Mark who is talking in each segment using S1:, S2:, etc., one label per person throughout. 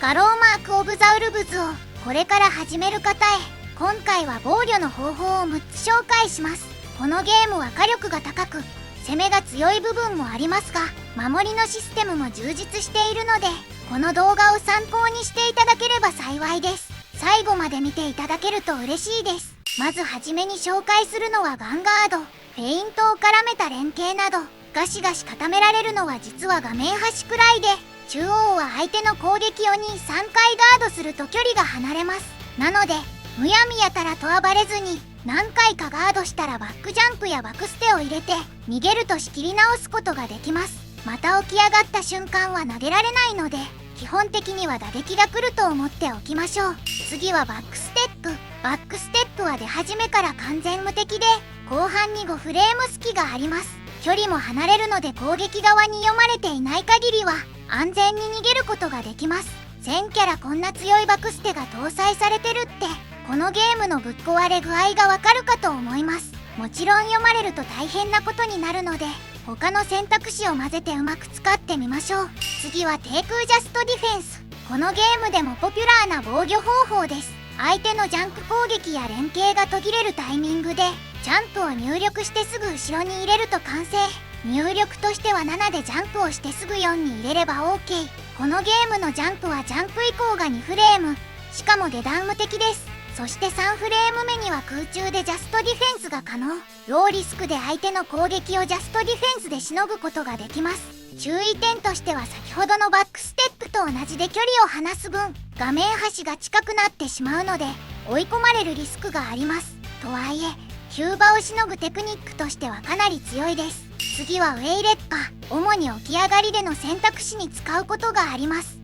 S1: ガローマーク・オブ・ザ・ウルブズをこれから始める方へ、今回は防御の方法を6つ紹介します。このゲームは火力が高く攻めが強い部分もありますが、守りのシステムも充実しているので、この動画を参考にしていただければ幸いです。最後まで見ていただけると嬉しいです。まずはじめに紹介するのはガンガード。フェイントを絡めた連携などガシガシ固められるのは実は画面端くらいで、中央は相手の攻撃を2、3回ガードすると距離が離れます。なのでむやみやたらと暴れずに、何回かガードしたらバックジャンプやバクステを入れて逃げると仕切り直すことができます。また起き上がった瞬間は投げられないので、基本的には打撃が来ると思っておきましょう。次はバックステップ。バックステップは出始めから完全無敵で、後半に5フレーム隙があります。距離も離れるので、攻撃側に読まれていない限りは安全に逃げることができます。全キャラこんな強いバクステが搭載されてるって、このゲームのぶっ壊れ具合がわかるかと思います。もちろん読まれると大変なことになるので、他の選択肢を混ぜてうまく使ってみましょう。次は低空ジャストディフェンス。このゲームでもポピュラーな防御方法です。相手のジャンプ攻撃や連携が途切れるタイミングでジャンプを入力してすぐ後ろに入れると完成。入力としては7でジャンプをしてすぐ4に入れれば OK。 このゲームのジャンプはジャンプ以降が2フレーム、しかも下段無敵です。そして3フレーム目には空中でジャストディフェンスが可能。ローリスクで相手の攻撃をジャストディフェンスでしのぐことができます。注意点としては、先ほどのバックステップと同じで距離を離す分画面端が近くなってしまうので追い込まれるリスクがあります。とはいえ急場をしのぐテクニックとしてはかなり強いです。次はウェイレッパ。主に起き上がりでの選択肢に使うことがあります。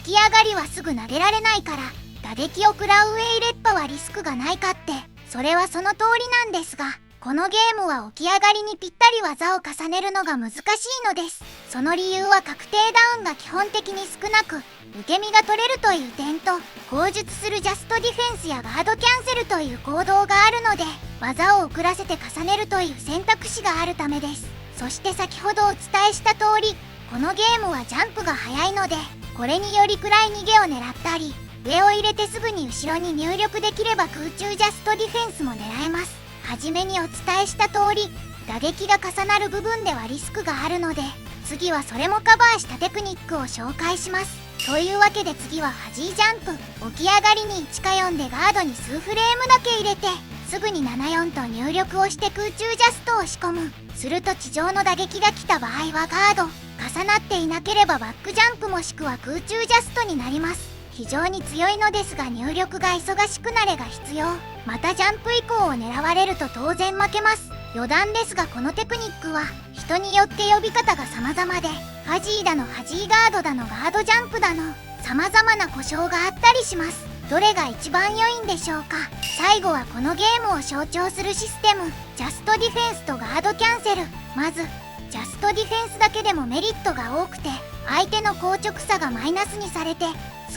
S1: 起き上がりはすぐ投げられないから打撃を食らうウェイレッパはリスクがないかって、それはその通りなんですが、このゲームは起き上がりにぴったり技を重ねるのが難しいのです。その理由は確定ダウンが基本的に少なく受け身が取れるという点と、口述するジャストディフェンスやガードキャンセルという行動があるので、技を遅らせて重ねるという選択肢があるためです。そして先ほどお伝えした通り、このゲームはジャンプが速いので、これにより暗い逃げを狙ったり上を入れてすぐに後ろに入力できれば空中ジャストディフェンスも狙えます。はじめにお伝えした通り、打撃が重なる部分ではリスクがあるので、次はそれもカバーしたテクニックを紹介します。というわけで次はファジージャンプ。起き上がりに1か4でガードに数フレームだけ入れてすぐに74と入力をして空中ジャストを仕込む。すると地上の打撃が来た場合はガード重なっていなければバックジャンプもしくは空中ジャストになります。非常に強いのですが入力が忙しくなれが必要。またジャンプ以降を狙われると当然負けます。余談ですが、このテクニックは人によって呼び方が様々で、ファジーだのファジーガードだのガードジャンプだの様々な呼称があったりします。どれが一番良いんでしょうか。最後はこのゲームを象徴するシステム、ジャストディフェンスとガードキャンセル。まずジャストディフェンスだけでもメリットが多くて、相手の硬直さがマイナスにされて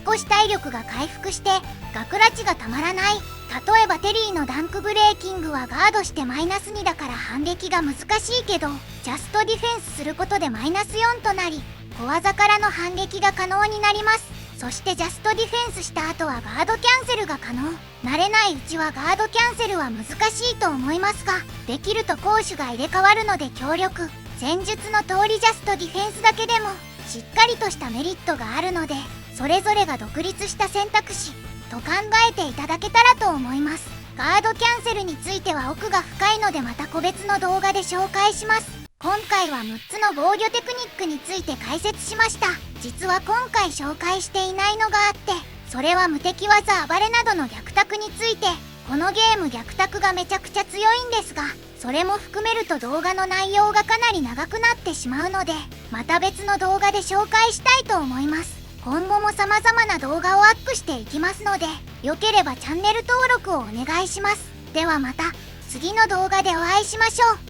S1: 少し体力が回復してガクラチがたまらない。例えばテリーのダンクブレーキングはガードしてマイナス2だから反撃が難しいけど、ジャストディフェンスすることでマイナス4となり小技からの反撃が可能になります。そしてジャストディフェンスした後はガードキャンセルが可能。慣れないうちはガードキャンセルは難しいと思いますが、できると攻守が入れ替わるので強力。戦術の通りジャストディフェンスだけでもしっかりとしたメリットがあるので、それぞれが独立した選択肢と考えていただけたらと思います。ガードキャンセルについては奥が深いのでまた個別の動画で紹介します。今回は6つの防御テクニックについて解説しました。実は今回紹介していないのがあって、それは無敵技暴れなどの逆卓について。このゲーム逆卓がめちゃくちゃ強いんですが、それも含めると動画の内容がかなり長くなってしまうので、また別の動画で紹介したいと思います。今後も様々な動画をアップしていきますので、よければチャンネル登録をお願いします。ではまた次の動画でお会いしましょう。